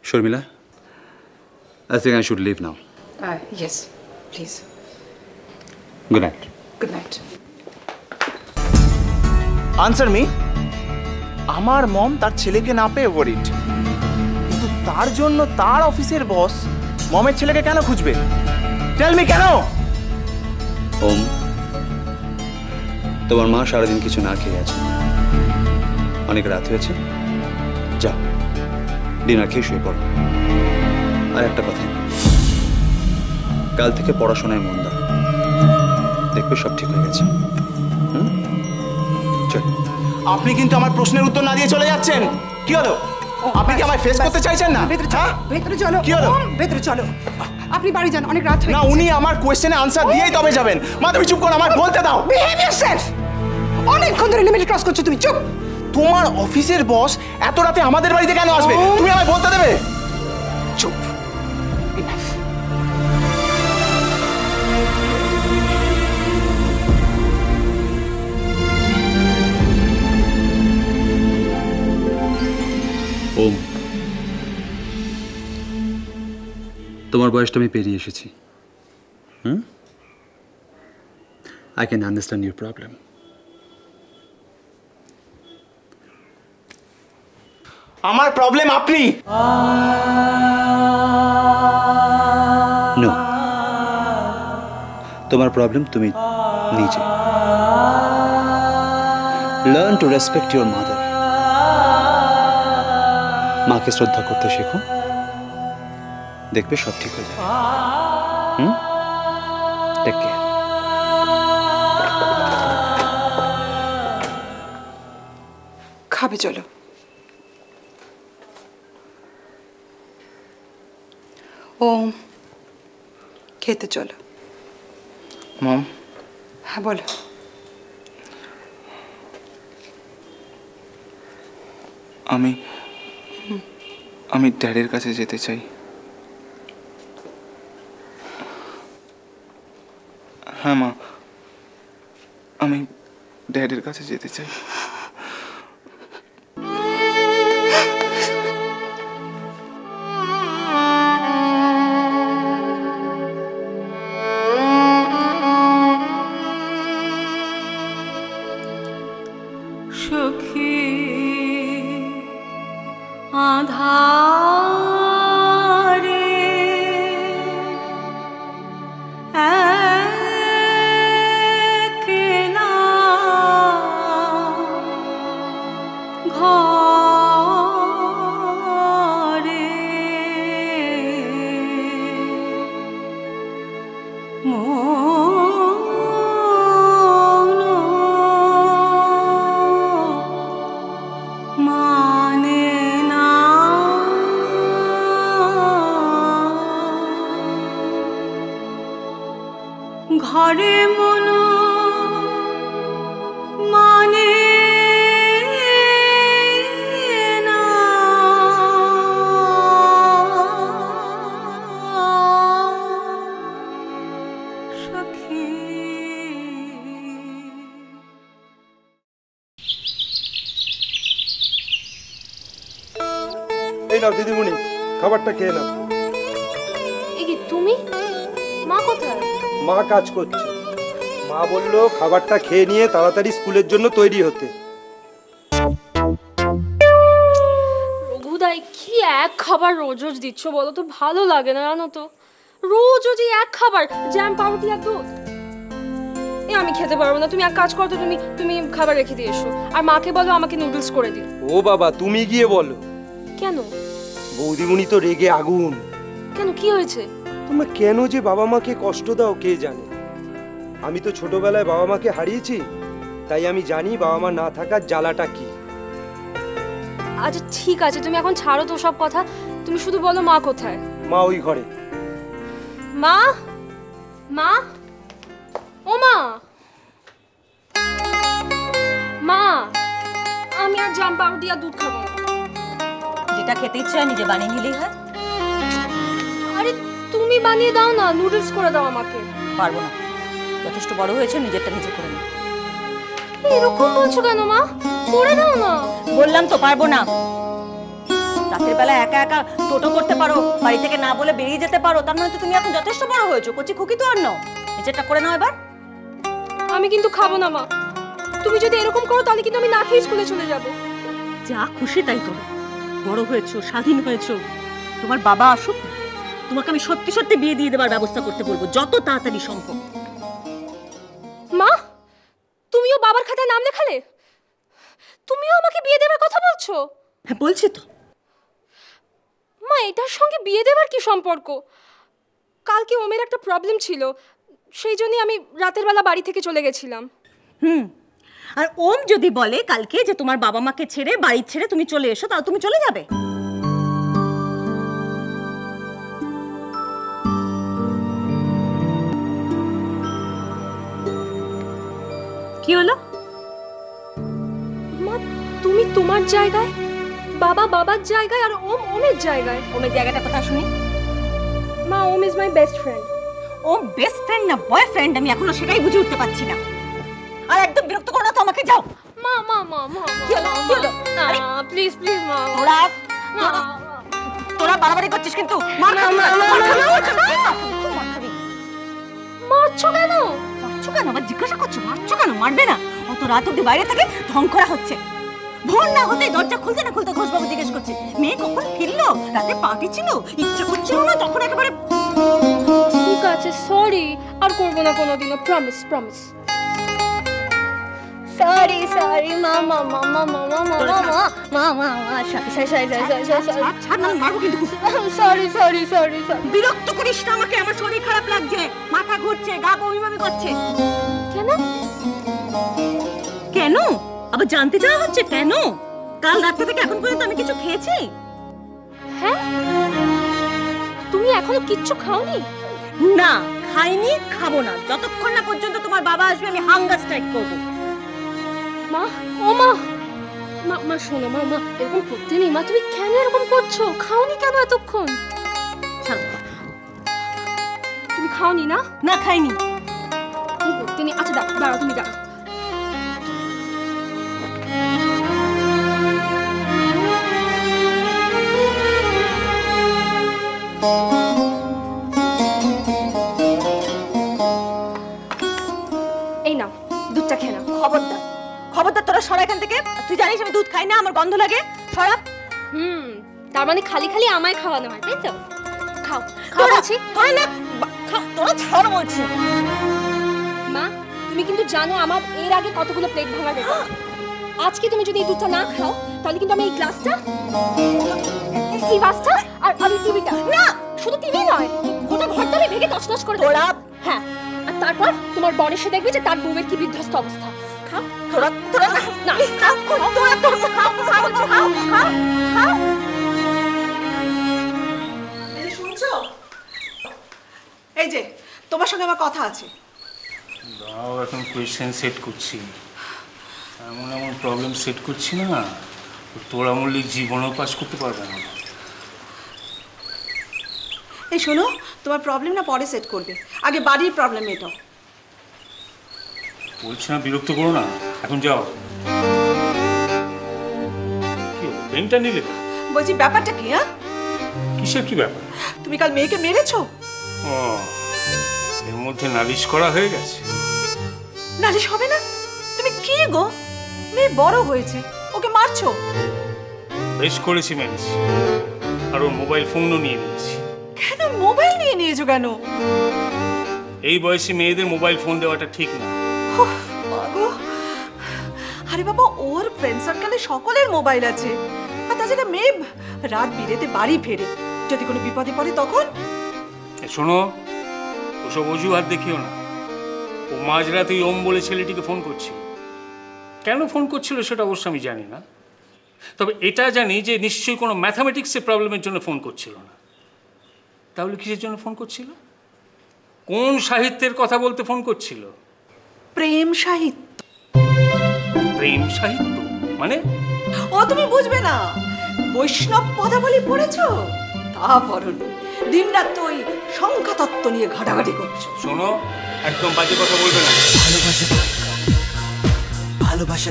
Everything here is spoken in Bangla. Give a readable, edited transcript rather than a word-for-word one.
Sharmila, I think I should leave now. Yes, please. Good night. Good night. Answer me. আমার মম তার ছেলেকে না পেয়ে ওয়ারিড, কিন্তু তার জন্য তার অফিসের বস মমের ছেলেকে কেন খুঁজবে? টেল মি কেন? ওম, তোমার মা সারাদিন কিছু না খেয়ে আছে, অনেক রাত হয়েছে, যাও ডিনার খেয়ে শুয়ে পড়ো। আর একটা কথা, কাল থেকে পড়াশোনায় মন দাও, দেখবে সব ঠিক হয়ে গেছে। চল। আপনি কিন্তু আমার প্রশ্নের উত্তর না দিয়ে চলে যাচ্ছেন। কি হলো? আপনি কি আমায় ফেস করতে চাইছেন না? ভেতরে চলো। কি হলো? ভেতরে চলো। আপনি বাড়ি যান, অনেক রাত হয়ে গেছে। না, উনি আমার কোশ্চেনে আনসার দিয়েই তবে যাবেন। মা তুমি চুপ করো, আমার বলতে দাও। Behave yourself. অনেকক্ষণ ধরে লিমিট ক্রস করছো তুমি, চুপ। তোমার অফিসের বস এত রাতে আমাদের বাড়িতে কেন আসবে? তুমি আমায় বলতে দেবে? চুপ। ইনাফ। ওম, তোমার বয়সটা আমি পেরিয়ে এসেছি। I can understand your problem. আমার প্রবলেম আপনি। No, তোমার প্রবলেম তুমি নিজে। Learn to respect your mother. মাকে শ্রদ্ধা করতে শেখো, দেখবে সব ঠিক হয়ে যাবে। Take care. খাবে চলো। ওম, খেতে চলো। মম। হ্যাঁ বলো। আমি ড্যাডির কাছে যেতে চাই। হ্যাঁ মা, আমি ড্যাডির কাছে যেতে চাই। ঘরে মন মানে না, সখী। এই নাও দিদিমণি, খাবারটা খেয়ে নাও। তুমি? মা কোথায়? মা কাজ করছে। মা বললো খাবারটা খেয়ে নিয়ে তাড়াতাড়ি স্কুলের জন্য তৈরি হতে। রঘুদাই, কি এক খাবার রোজ রোজ দিচ্ছ বলো তো? ভালো লাগে না জানো তো, রোজ রোজ এক খাবার, জ্যাম পাউরুটি আর দুধ। আমি খেতে পারবো না। তুমি এক কাজ করো তো, তুমি খাবার রেখে দিয়ে এসো, আর মাকে বলো আমাকে নুডলস করে দিও। ও বাবা, তুমি গিয়ে বলো। কেন? বৌদিমণি তো রেগে আগুন। কেন, কি হয়েছে? তোমরা কেন যে বাবা মাকে কষ্ট দাও কে জানে। আমি তো ছোটবেলায় বাবা মাকে হারিয়েছি, তাই আমি জানি বাবা মা না থাকার জ্বালাটা কি। আচ্ছা ঠিক আছে, তুমি এখন ছাড়ো তো সব কথা, তুমি শুধু বলো মা কোথায়। মা ওই ঘরে। মা, মা, ও মা, মা, আমি আর জ্যাম পাউরুটি আর দুধ খাবো না। যেটা খেতে ইচ্ছে হয় নিজে বানিয়ে নিলেই হয়। আরে তুমি বানিয়ে দাও না, নুডলস করে দাও আমাকে। পারবো না, যথেষ্ট বড় হয়েছে, নিজেরটা নিজে করে নে। এরকম বলছো কেন মা? করে দাও না। বললাম তো পারবো না। রাতের বেলা একা একা টোটো করতে পারো, বাড়ি থেকে না বলে বেরিয়ে যেতে পারো, তার মানে তো তুমি এখন যথেষ্ট বড় হয়েছো। কচি খুকি তো আর নাও, নিজেরটা করে নাও এবার। আমি কিন্তু খাবো না মা, তুমি যদি এরকম করো তাহলে কিন্তু আমি না খেয়ে স্কুলে চলে যাব। যা খুশি তাই করো, বড় হয়েছো, স্বাধীন হয়েছো। তোমার বাবা আসুক, তোমাকে আমি সত্যি সত্যি বিয়ে দিয়ে দেবার ব্যবস্থা করতে বলবো, যত তাড়াতাড়ি সম্ভব। মা, তুমিও বাবার খাতায় নাম লেখালে? তুমিও আমাকে বিয়ে দেবার কথা বলছো? হ্যাঁ বলছি তো। মা, এটার সঙ্গে বিয়ে দেবার কি সম্পর্ক? কালকে ওমের একটা প্রবলেম ছিল, সেই জন্যই আমি রাতের বেলা বাড়ি থেকে চলে গেছিলাম। আর ওম যদি বলে কালকে যে তোমার বাবা মাকে ছেড়ে, বাড়ি ছেড়ে তুমি চলে এসো, তাহলে তুমি চলে যাবে? কি হলো? মা, তুমি তোমার জায়গায়, বাবা বাবার জায়গায়, আর ওম ওমের জায়গায়। ওমের জায়গাটা কথা শুনি। মা, Om is my best friend. Om best friend না বয়ফ্রেন্ড, আমি এখনো সেটাই বুঝে উঠতে পারছি না। আর একদম বিরক্ত করো না তো আমাকে, যাও। মা মা মা মা কি হলো? কি হলো? প্লিজ প্লিজ মা। তোরা বাড়াবাড়ি করছিস কিন্তু। মারছো কেন? মারছো কেন? আবার জিজ্ঞাসা করছো মারছো কেন? মারবে না? অত রাত অব্দি বাইরে থেকে ঢং করা হচ্ছে। ভোর না হতে দরজা খুলতে না খুলতে ঘোষবাবু জিজ্ঞেস করছে মেয়ে কখন ফিরলো, রাতে পার্টি ছিল, ইচ্ছে করছিল না, তখন একেবারে। ঠিক আছে, সরি, আর করবো না কোনোদিনও, প্রমিস প্রমিস। সরি সরি মা মা মা মা মা মা মা মা মা মা মা সরি সরি সরি। বিরক্ত করিস না আমাকে, আমার শরীর খারাপ লাগছে, মাথা ঘুরছে, গা বমি বমি করছে। কেন? কেন আবার জানতে চাওয়া হচ্ছে? কেন? কাল রাত থেকে এখন পর্যন্ত আমি কিছু খেয়েছি? হ্যাঁ, তুমি এখনো কিচ্ছু খাওনি? না, খাইনি, খাবো না, যতক্ষণ না পর্যন্ত তোমার বাবা আসবে আমি হাঙ্গার স্ট্রাইক করব। মা, ও মা, মা মা শোনো, মা মা এরকম করতে নেই মা, তুমি কেন এরকম করছো? খাওনি কেন এতক্ষণ? তুমি খাওনি না? না, খাইনি। তুমি করতে নেই। আচ্ছা দাঁড়াও, তুমি দাঁড়াও। এই নাও, দুধটা খেয়ে নাও। খবরদার, খবরদার, তোরা সরা এখান থেকে। তুই জানিস আমি দুধ খাই না, আমার গন্ধ লাগে। সরা। তার মানে খালি খালি আমায় খাওয়ানো হয়, তাই তো? খাও খাও বলছি। তোরা না, তোরা ছাড় বলছি। মা, তুমি কিন্তু জানো আমার এর আগে কতগুলো প্লেট ভাঙা গেছে। আজকে তুমি যদি এই দুধটা না খাও তাহলে কিন্তু আমি এই গ্লাসটা, এই গ্লাসটা আর এই টিভিটা, না শুধু টিভি নয়, গোটা ঘরটা আমি ভেঙে তছনছ করে দেব। হ্যাঁ, আর তারপর তোমার বোন এসে দেখবে যে তার বউয়ের কি বিধ্বস্ত অবস্থা। খাও। তোরা তোরা না, তোরা তোরা খাও খাও খাও খাও খাও। এই শুনছো? এই যে তোমার সঙ্গে আমার কথা আছে। দাও, এখন কোয়েশ্চেন সেট করছি, এমন এমন প্রবলেম সেট করছি না, তোরা মল্লিক জীবনেও পাস করতে পারবে না। এই শোনো, তোমার প্রবলেম না পরে সেট করবে, আগে বাড়ির প্রবলেম মেটাও। বলছি না বিরক্ত করো না, এখন যাও। কি পেনটা নিলে? বলছি ব্যাপারটা কি? হ্যাঁ, কিসের কি ব্যাপার? তুমি কাল মেয়েকে মেরেছো? ও, এর মধ্যে নালিশ করা হয়ে গেছে। নালিশ হবে না? তুমি কি গো, মেয়ে বড় হয়েছে, ওকে মারছো? বেশ করেছি, মেরেছি, আর ওর মোবাইল ফোনও নিয়ে নিয়েছি। কেন মোবাইল নিয়ে নিয়েছো কেন? এই বয়সে মেয়েদের মোবাইল ফোন দেওয়াটা ঠিক না। আরে বাবা, ওর ফ্রেন্ড সার্কেলে সকলের মোবাইল আছে, আর তাছাড়া মেয়ে রাত বিরেতে বাড়ি ফেরে, যদি কোনো বিপদে পড়ে তখন। শোনো, ওসব অজুহাত দেখিও না। ও মাঝরাতেই ওম বলে ছেলেটিকে ফোন করছিল। কেন ফোন করছিল সেটা অবশ্য আমি জানি না, তবে এটা জানি যে নিশ্চয়ই কোনো ম্যাথামেটিক্সের প্রবলেমের জন্য ফোন করছিল না। তাহলে কিসের জন্য ফোন করছিল? কোন সাহিত্যের কথা বলতে ফোন করছিল? প্রেম সাহিত্য। প্রেম সাহিত্য মানে? ও তুমি বুঝবে না, বৈষ্ণব পদাবলী পড়েছো? তা পড়নি, দিন রাত তো ওই সংখ্যা তত্ত্ব নিয়ে ঘাটাঘাটি করছো। শোনো, একদম বাজে কথা বলবে না। ভালোবাসা